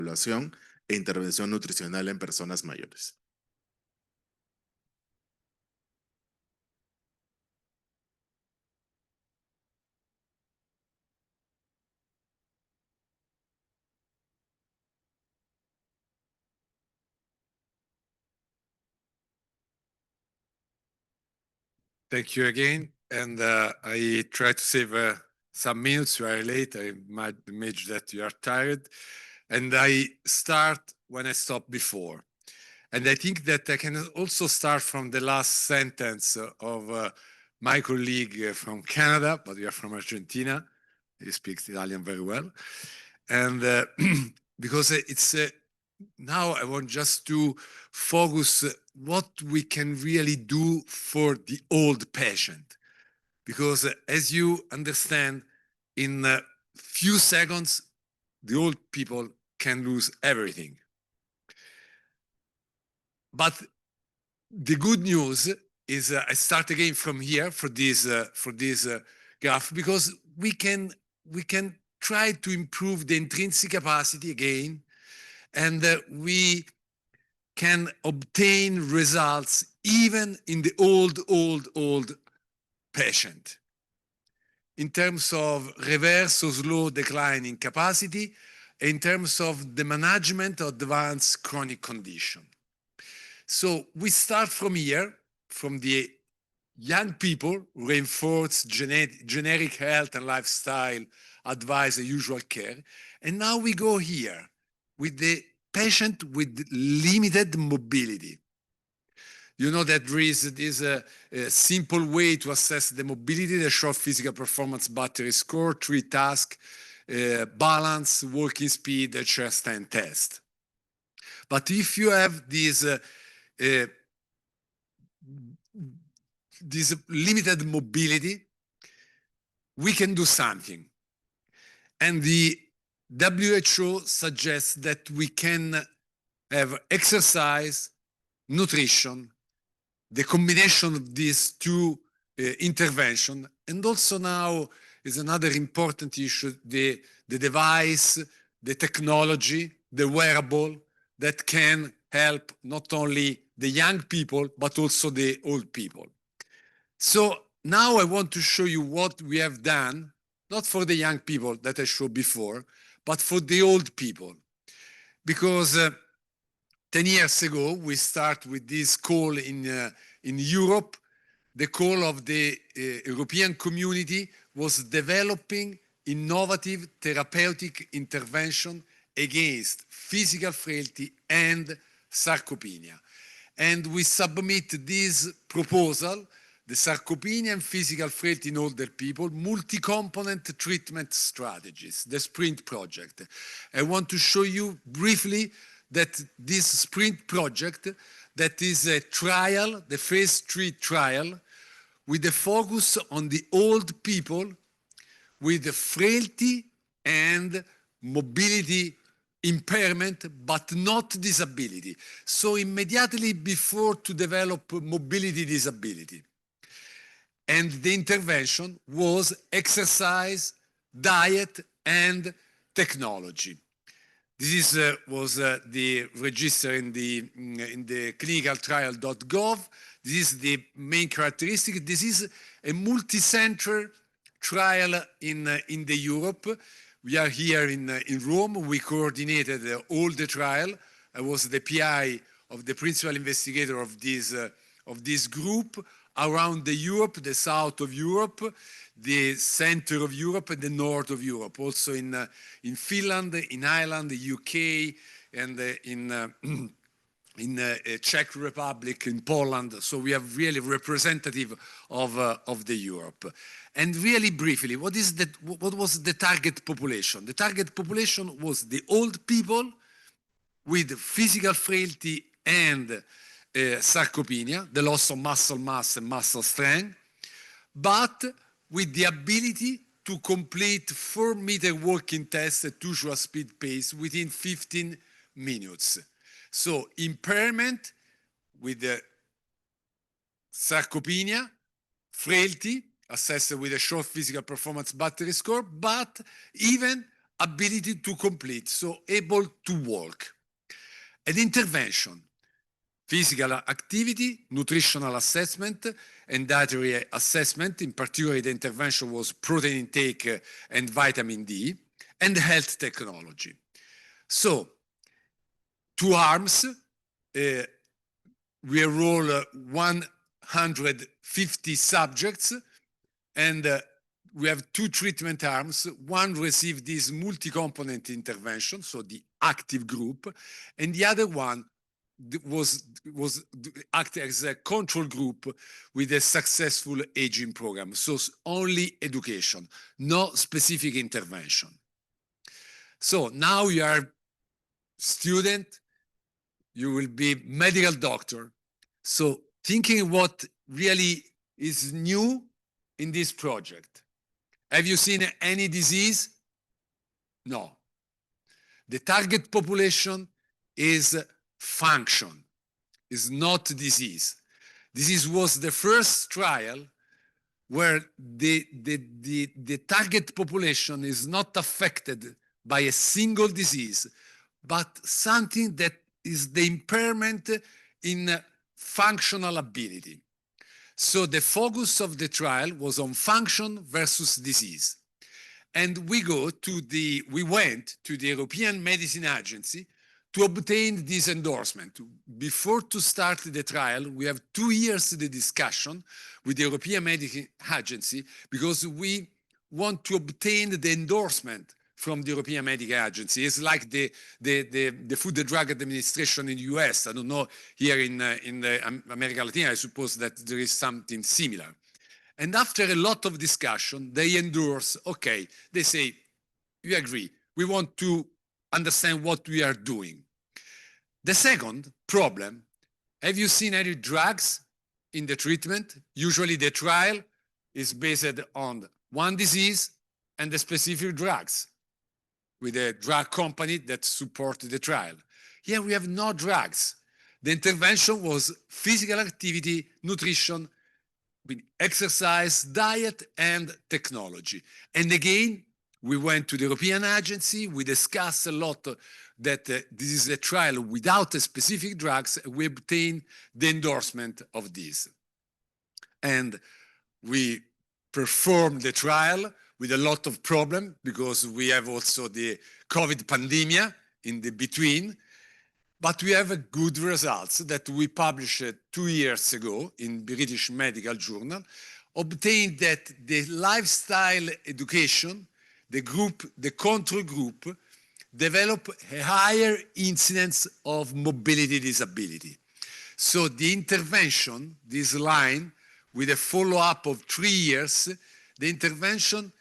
Evaluación e intervención nutricional en personas mayores. Thank you again. And I try to save some minutes. You are late. I might imagine that you are tired. And I start when I stopped before. And I think that I can also start from the last sentence of my colleague from Canada, but you are from Argentina. He speaks Italian very well. And because it's now I want just to focus what we can really do for the old patient. Because as you understand, in a few seconds, the old people can lose everything. But the good news is I start again from here for this graph, because we can try to improve the intrinsic capacity again, and we can obtain results even in the old patient in terms of reverse or slow decline in capacity, in terms of the management of advanced chronic condition. So we start from here, from the young people, reinforce generic health and lifestyle advice and usual care. And now we go here with the patient with limited mobility. You know that there is a simple way to assess the mobility, the short physical performance battery score, 3 tasks, balance, walking speed, a chair stand test. But if you have this limited mobility, we can do something. And the WHO suggests that we can have exercise, nutrition, the combination of these two interventions, and also now is another important issue, the device, the technology, the wearable that can help not only the young people, but also the old people. So now I want to show you what we have done, not for the young people that I showed before, but for the old people. Because 10 years ago, we start with this call in Europe. The call of the European community was developing innovative therapeutic intervention against physical frailty and sarcopenia. And we submit this proposal, the sarcopenia and physical frailty in older people, multi-component treatment strategies, the SPRINT project. I want to show you briefly that this SPRINT project, that is a trial, the phase 3 trial, with a focus on the old people with frailty and mobility impairment, but not disability. So immediately before to develop mobility disability. And the intervention was exercise, diet, and technology. This was the register in the clinicaltrial.gov. This is the main characteristic. This is a multi-center trial in the Europe. We are here in Rome. We coordinated all the trial. I was the PI of the principal investigator of this group around the Europe, the south of Europe, the center of Europe, and the north of Europe, also in Finland, in Ireland, the UK, and in Czech Republic, in Poland. So we are really representative of the Europe. And really briefly, what was the target population? The target population was the old people with physical frailty and sarcopenia, the loss of muscle mass and muscle strength, but with the ability to complete 4-meter walking test at usual speed pace within 15 minutes. So impairment with the sarcopenia, frailty, assessed with a short physical performance battery score, but even ability to complete, so able to walk. An intervention, physical activity, nutritional assessment, and dietary assessment. In particular, the intervention was protein intake and vitamin D, and health technology. So, 2 arms, we enroll 150 subjects, and we have 2 treatment arms. One received this multi-component intervention, so the active group, and the other one was acted as a control group with a successful aging program. So only education, no specific intervention. So now you are student, you will be medical doctor. So thinking what really is new in this project. Have you seen any disease? No. The target population is function, is not disease. Disease was the first trial where the target population is not affected by a single disease, but something that is the impairment in functional ability. So the focus of the trial was on function versus disease. And we went to the European Medicine Agency to obtain this endorsement. Before to start the trial, we have 2 years the discussion with the European Medicine Agency because we want to obtain the endorsement from the European Medical Agency. It's like the Food and Drug Administration in the US. I don't know, here in America Latina, I suppose that there is something similar. And after a lot of discussion, they endorse, okay, they say, we agree, we want to understand what we are doing. The second problem, have you seen any drugs in the treatment? Usually the trial is based on one disease and the specific drugs with a drug company that supported the trial. Here we have no drugs. The intervention was physical activity, nutrition, exercise, diet, and technology. And again, we went to the European Agency, we discussed a lot that this is a trial without a specific drugs, we obtained the endorsement of this. And we performed the trial with a lot of problem because we have also the COVID pandemic in the between, but we have a good results that we published 2 years ago in British Medical Journal, obtained that the lifestyle education, the control group, develop a higher incidence of mobility disability. So the intervention, this line, with a follow-up of 3 years, the intervention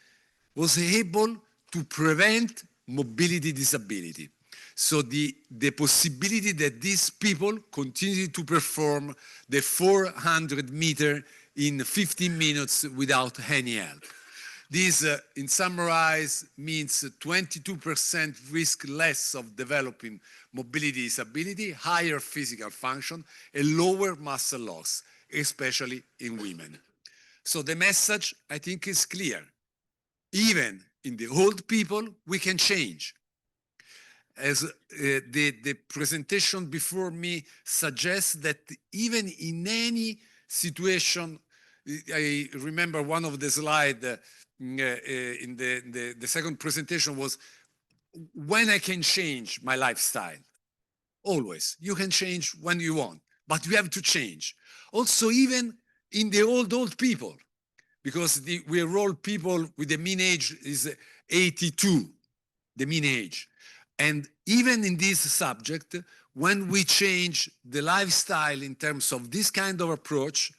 was able to prevent mobility disability. So the possibility that these people continue to perform the 400 meter in 15 minutes without any help. This, in summarize, means 22% risk less of developing mobility disability, higher physical function, and lower muscle loss, especially in women. So the message, I think, is clear. Even in the old people, we can change. As the presentation before me suggests that even in any situation, I remember one of the slides in the second presentation was, when I can change my lifestyle. Always. You can change when you want, but you have to change. Also, even in the old people, because we enroll people with the mean age is 82, the mean age. And even in this subject, when we change the lifestyle in terms of this kind of approach,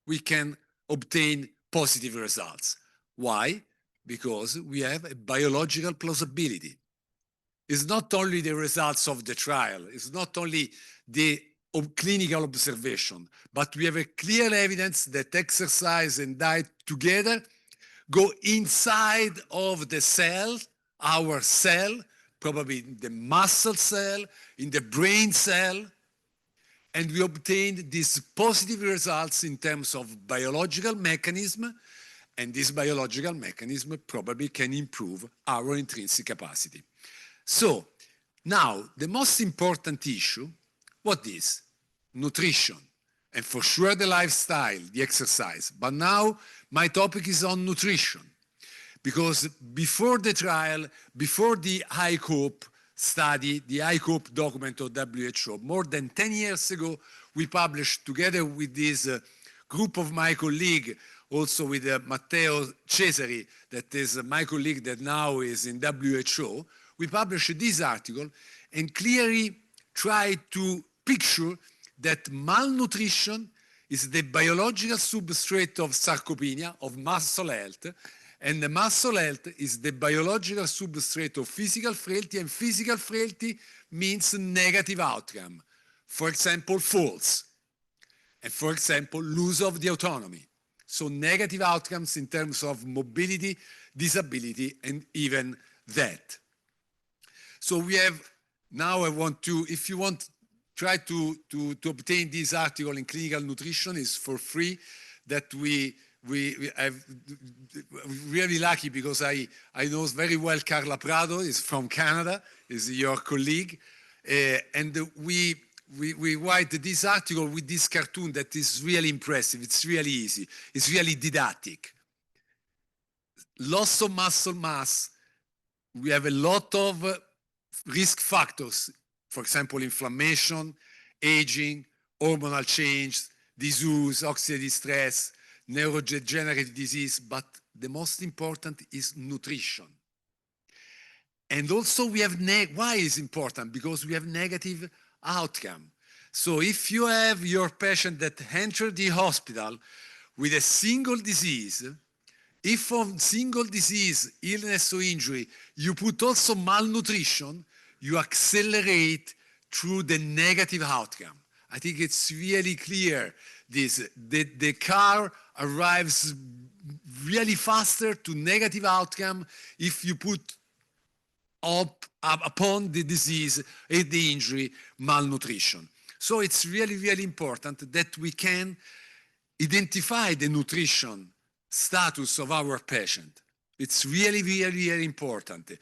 we can obtain positive results. Why? Because we have a biological plausibility. It's not only the results of the trial, it's not only the clinical observation, but we have a clear evidence that exercise and diet together go inside of the cell, our cell, probably in the muscle cell, in the brain cell, and we obtained these positive results in terms of biological mechanism And this biological mechanism probably can improve our intrinsic capacity. So now the most important issue, what is? Nutrition. And for sure the lifestyle, the exercise. But now my topic is on nutrition. Because before the trial, before the ICOPE study, the ICOPE document of WHO, more than 10 years ago, we published together with this group of my colleagues, also with Matteo Cesari, that is my colleague that now is in WHO, we published this article and clearly tried to picture that malnutrition is the biological substrate of sarcopenia, of muscle health, and the muscle health is the biological substrate of physical frailty, and physical frailty means negative outcome. For example, falls, and for example, loss of the autonomy. So negative outcomes in terms of mobility, disability, and even death. So we have, now I want to, if you want, try to obtain this article in Clinical Nutrition, is for free, that we have really lucky because I know very well Carla Prado, is from Canada, is your colleague, and we write this article with this cartoon that is really impressive. It's really easy. It's really didactic. Loss of muscle mass. We have a lot of risk factors. For example, inflammation, aging, hormonal change, disease, oxidative stress, neurodegenerative disease. But the most important is nutrition. And also we have, why is important? Because we have negative outcome. So if you have your patient that entered the hospital with a single disease, if from single disease, illness or injury, you put also malnutrition, you accelerate through the negative outcome. I think it's really clear this. The car arrives really faster to negative outcome if you put upon the disease, the injury, malnutrition. So it's really, really important that we can identify the nutrition status of our patient. It's really, really, really important.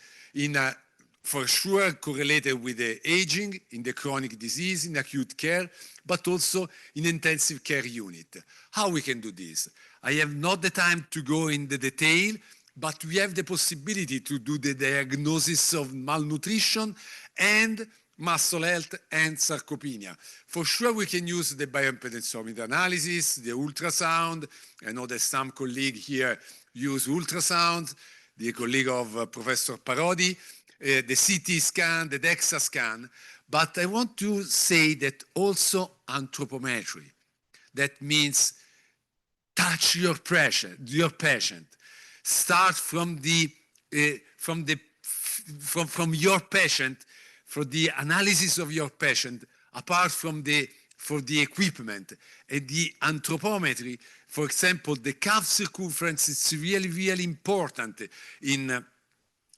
For sure correlated with the aging, in the chronic disease, in acute care, but also in intensive care unit. How we can do this? I have not the time to go in the detail, but we have the possibility to do the diagnosis of malnutrition and muscle health and sarcopenia. For sure, we can use the bioimpedance analysis, the ultrasound. I know that some colleagues here use ultrasound, the colleague of Professor Parodi, the CT scan, the DEXA scan. But I want to say that also anthropometry. That means touch your patient. Start from your patient, for the analysis of your patient, apart from for the equipment and the anthropometry. For example, the calf circumference is really, really important in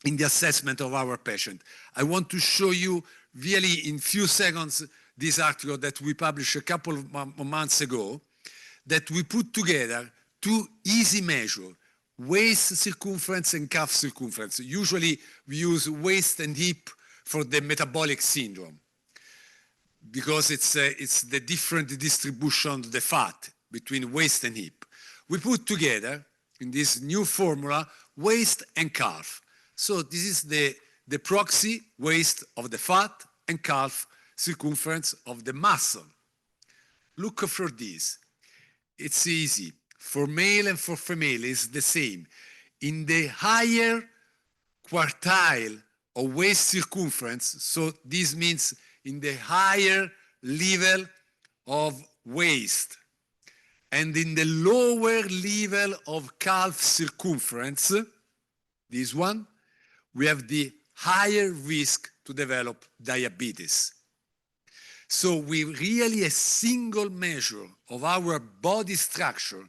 the assessment of our patient. I want to show you really in few seconds this article that we published a couple of months ago, that we put together two easy measures, waist circumference and calf circumference. Usually we use waist and hip for the metabolic syndrome because it's the different distribution of the fat between waist and hip. We put together in this new formula waist and calf. So this is the proxy waist of the fat and calf circumference of the muscle. Look for this. It's easy. For male and for female, it's the same. In the higher quartile of waist circumference, so this means in the higher level of waist, and in the lower level of calf circumference, this one, we have the higher risk to develop diabetes. So we really a single measure of our body structure.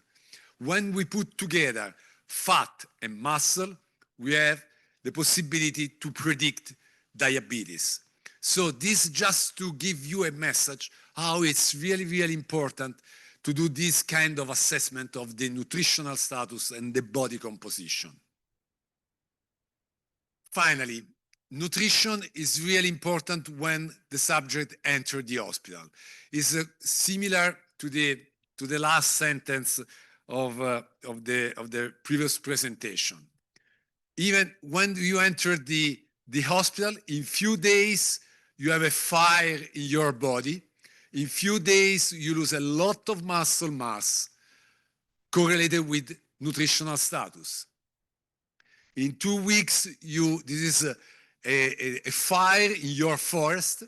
When we put together fat and muscle, we have the possibility to predict diabetes. So this just to give you a message how it's really, really important to do this kind of assessment of the nutritional status and the body composition. Finally, nutrition is really important when the subject enters the hospital. It's similar to the last sentence of the previous presentation. Even when you enter the hospital, in few days, you have a fire in your body. In few days, you lose a lot of muscle mass correlated with nutritional status. In 2 weeks, this is a fire in your forest,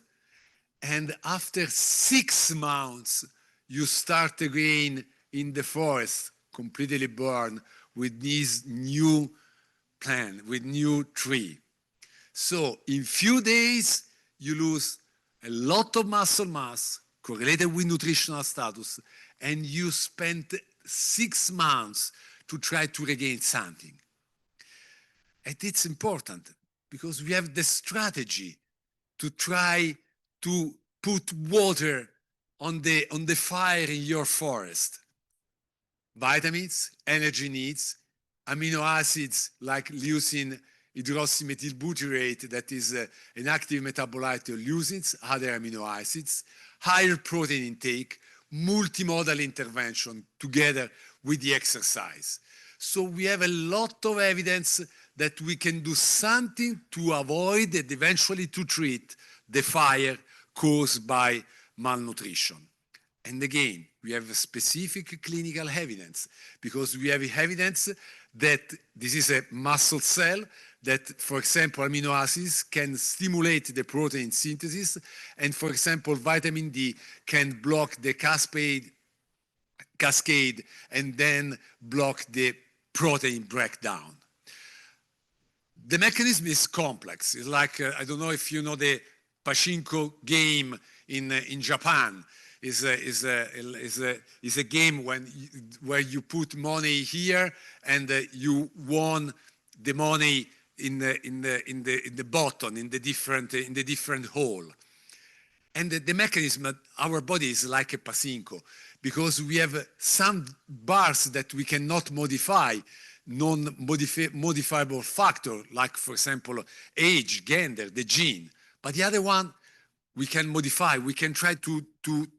and after 6 months, you start again in the forest, completely burned with this new plant, with new tree. So in few days, you lose a lot of muscle mass correlated with nutritional status, and you spend 6 months to try to regain something. And it's important because we have the strategy to try to put water on the fire in your forest. Vitamins, energy needs, amino acids like leucine hydroxymethylbutyrate, that is an active metabolite of leucines, other amino acids, higher protein intake, multimodal intervention together with the exercise. So we have a lot of evidence that we can do something to avoid and eventually to treat the fire caused by malnutrition. And again, we have a specific clinical evidence because we have evidence that this is a muscle cell that, for example, amino acids can stimulate the protein synthesis, and, for example, vitamin D can block the cascade and then block the protein breakdown. The mechanism is complex. It's like, I don't know if you know the pachinko game in Japan. Is a game where you put money here and you won the money in the bottom, in the different hole. And the mechanism, our body is like a pachinko because we have some bars that we cannot modify, non-modifiable factor, like, for example, age, gender, the gene. But the other one, we can modify. We can try to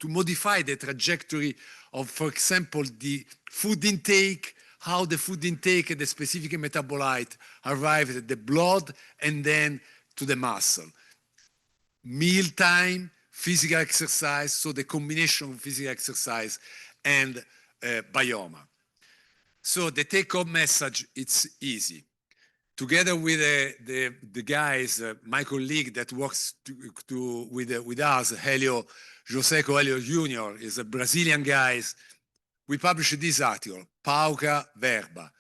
modify the trajectory of, for example, the food intake, how the food intake and the specific metabolite arrive at the blood and then to the muscle. Mealtime, physical exercise, so the combination of physical exercise and biome. So the take-home message, it's easy. Together with the guys, my colleague that works with us, Joseco Helio Jr., is a Brazilian guy. We published this article, Pauca verba,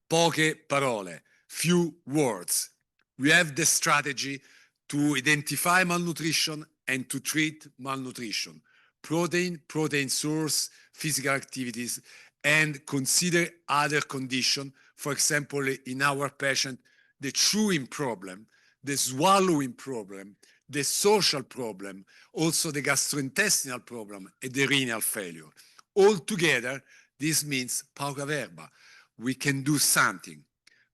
poche parole, few words. We have the strategy to identify malnutrition and to treat malnutrition. Protein source, physical activities, and consider other conditions. For example, in our patient, the chewing problem, the swallowing problem, the social problem, also the gastrointestinal problem, and the renal failure. All together, this means pauca verba. We can do something.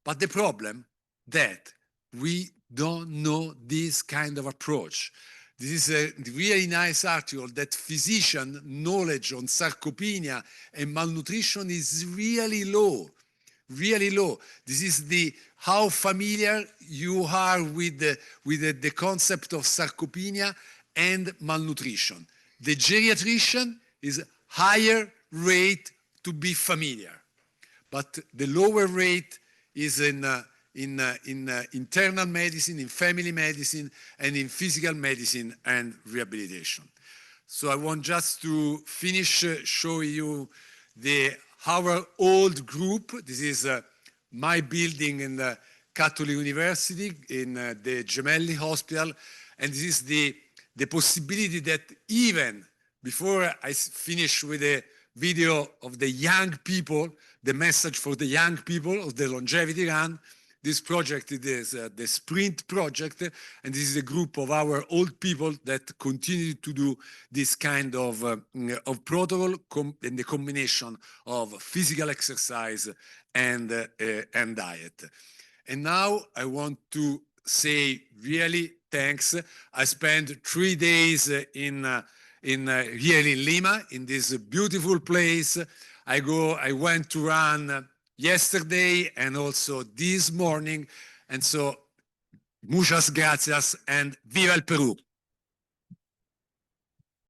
But the problem that we don't know this kind of approach. This is a really nice article that physician knowledge on sarcopenia and malnutrition is really low. Really low. This is how familiar you are with the concept of sarcopenia and malnutrition. The geriatrician is higher rate to be familiar, but the lower rate is in internal medicine, in family medicine, and in physical medicine and rehabilitation. So I want just to finish showing you our old group. This is my building in the Catholic University, in the Gemelli Hospital, and this is the possibility that even before I finish with the video of the young people, the message for the young people of the longevity run, This project is the Sprint project, and this is a group of our old people that continue to do this kind of protocol in the combination of physical exercise and diet. And now I want to say really thanks. I spent 3 days here in Lima, in this beautiful place. I went to run yesterday and also this morning. And so, muchas gracias and viva el Perú.